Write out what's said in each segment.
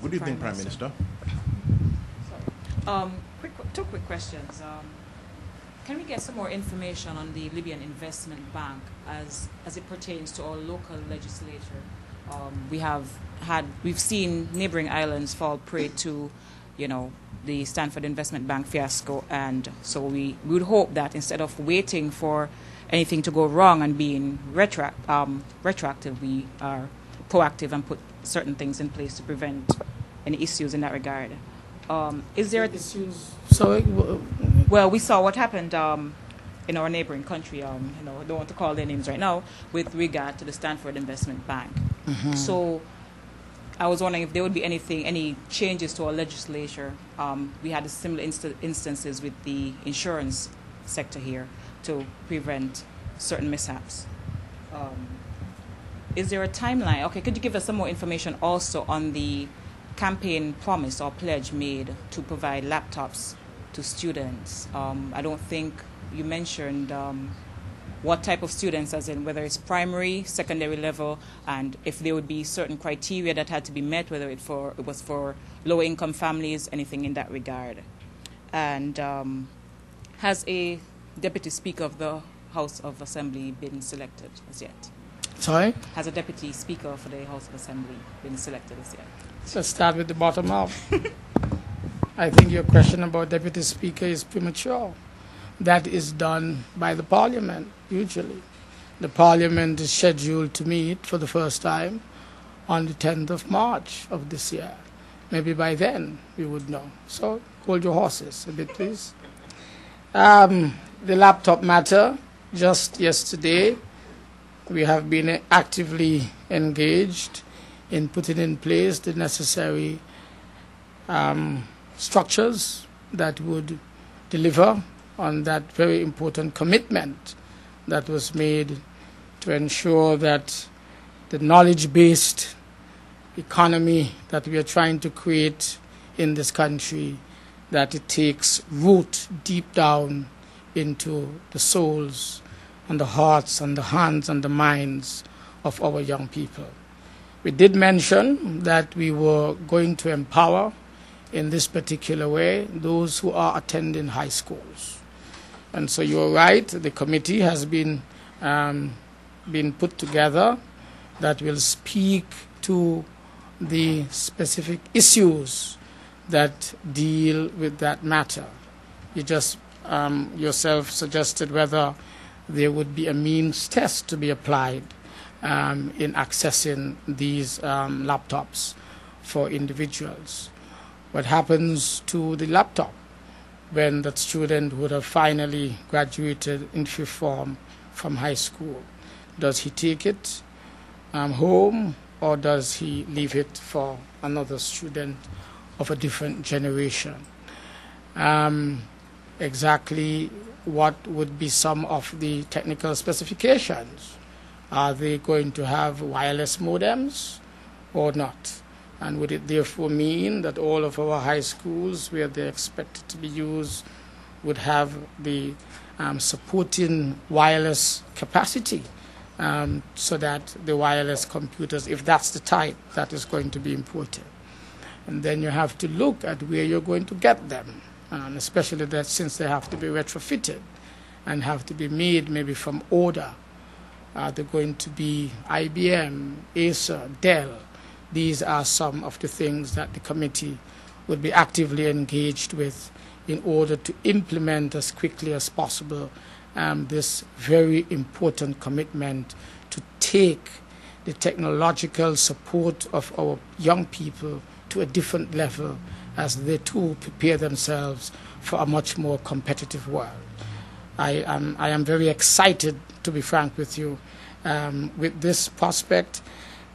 Good evening, Prime Minister. Two quick questions. Can we get some more information on the Libyan Investment Bank as it pertains to our local legislature? We've seen neighboring islands fall prey to, the Stanford Investment Bank fiasco, and so we would hope that instead of waiting for anything to go wrong and being retroactive, we are proactive and put certain things in place to prevent any issues in that regard. Is there issues? Sorry. Well, we saw what happened in our neighboring country. I don't want to call their names right now with regard to the Stanford Investment Bank. Mm-hmm. So I was wondering if there would be any changes to our legislature. We had similar instances with the insurance sector here to prevent certain mishaps. Is there a timeline? Okay, could you give us some more information also on the campaign promise or pledge made to provide laptops to students? I don't think you mentioned what type of students, as in whether it's primary, secondary level, and if there would be certain criteria that had to be met, whether it was for low-income families, anything in that regard. And has a Deputy Speaker of the House of Assembly been selected as yet? Sorry? Has a Deputy Speaker for the House of Assembly been selected as yet? Let's start with the bottom up. I think your question about Deputy Speaker is premature. That is done by the Parliament, usually. The Parliament is scheduled to meet for the first time on the 10th of March of this year. Maybe by then we would know. So hold your horses a bit, please. The laptop matter, just yesterday, we have been actively engaged in putting in place the necessary structures that would deliver on that very important commitment that was made to ensure that the knowledge-based economy that we are trying to create in this country, that it takes root deep down into the souls and the hearts and the hands and the minds of our young people. We did mention that we were going to empower in this particular way those who are attending high schools. And so you're right, the committee has been put together that will speak to the specific issues that deal with that matter. You just yourself suggested whether there would be a means test to be applied in accessing these laptops for individuals. What happens to the laptop when that student would have finally graduated in fifth form from high school? Does he take it home, or does he leave it for another student of a different generation? Exactly what would be some of the technical specifications? Are they going to have wireless modems or not? And would it therefore mean that all of our high schools where they're expected to be used would have the supporting wireless capacity so that the wireless computers, if that's the type that is going to be imported? And then you have to look at where you're going to get them, especially that since they have to be retrofitted and have to be made maybe from order. They're going to be IBM, Acer, Dell. These are some of the things that the committee would be actively engaged with in order to implement as quickly as possible this very important commitment to take the technological support of our young people to a different level as they too prepare themselves for a much more competitive world. I am very excited, to be frank with you, with this prospect.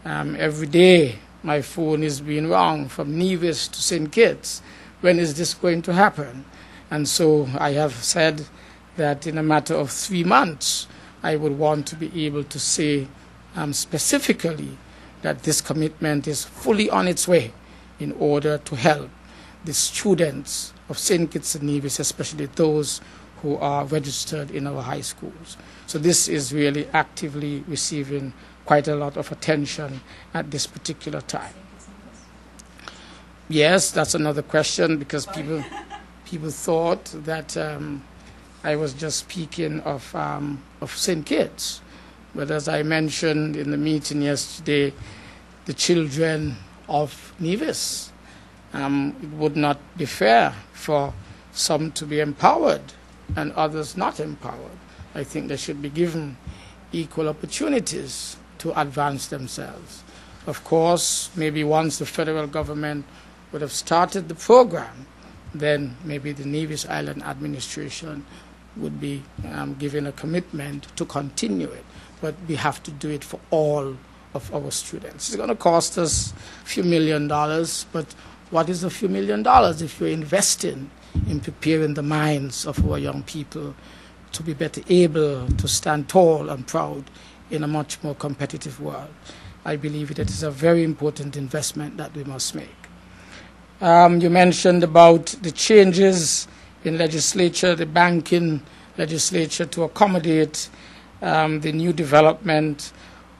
Every day my phone is being rung from Nevis to St. Kitts. When is this going to happen? And so I have said that in a matter of 3 months, I would want to be able to say specifically that this commitment is fully on its way in order to help the students of St. Kitts and Nevis, especially those who are registered in our high schools. So this is really actively receiving quite a lot of attention at this particular time. Yes, that's another question, because people thought that I was just speaking of St. Kitts. But as I mentioned in the meeting yesterday, the children of Nevis, it would not be fair for some to be empowered and others not empowered. I think they should be given equal opportunities to advance themselves. Of course, maybe once the federal government would have started the program, then maybe the Nevis Island administration would be given a commitment to continue it. But we have to do it for all of our students. It's going to cost us a few $1 million, but what is a few $1 million if you're investing in preparing the minds of our young people to be better able to stand tall and proud in a much more competitive world? I believe that is a very important investment that we must make. You mentioned about the changes in legislature, the banking legislature, to accommodate the new development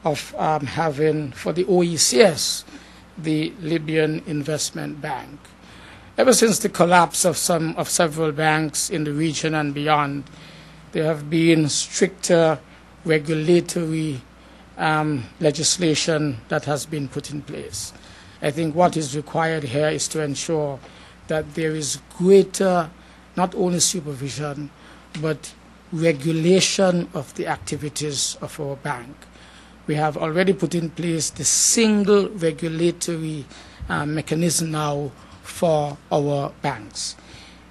of having for the OECS, the Libyan Investment Bank. Ever since the collapse of several banks in the region and beyond, there have been stricter regulatory legislation that has been put in place. I think what is required here is to ensure that there is greater, not only supervision, but regulation of the activities of our bank. We have already put in place the single regulatory mechanism now for our banks.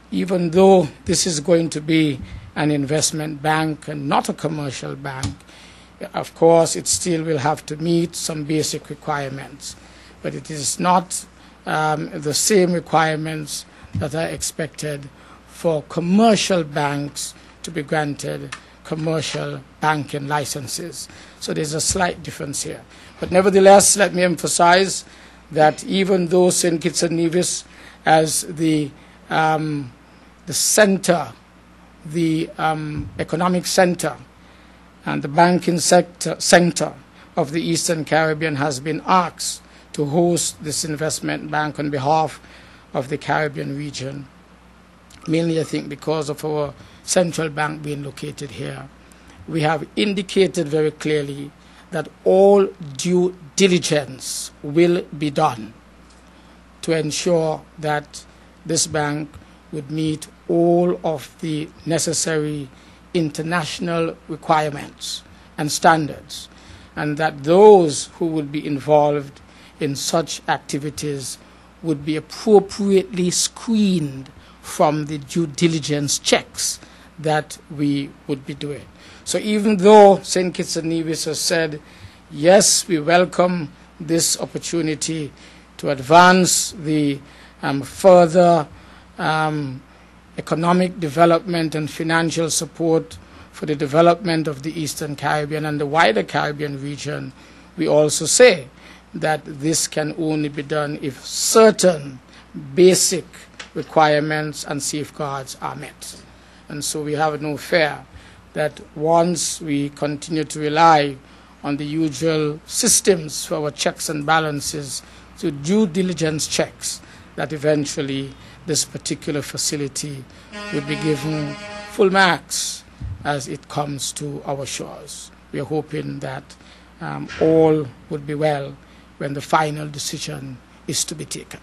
Even though this is going to be an investment bank and not a commercial bank, of course it still will have to meet some basic requirements. But it is not the same requirements that are expected for commercial banks to be granted commercial banking licenses. So there's a slight difference here. But nevertheless, let me emphasize that even though St. Kitts and Nevis, as the center, the economic center, and the banking center of the Eastern Caribbean, has been asked to host this investment bank on behalf of the Caribbean region, mainly I think because of our central bank being located here. We have indicated very clearly that all due diligence will be done to ensure that this bank would meet all of the necessary international requirements and standards, and that those who would be involved in such activities would be appropriately screened from the due diligence checks that we would be doing. So even though St. Kitts and Nevis has said, yes, we welcome this opportunity to advance the further economic development and financial support for the development of the Eastern Caribbean and the wider Caribbean region, we also say that this can only be done if certain basic requirements and safeguards are met. And so we have no fear that once we continue to rely on the usual systems for our checks and balances, to due diligence checks, that eventually this particular facility would be given full marks as it comes to our shores. We are hoping that all would be well when the final decision is to be taken.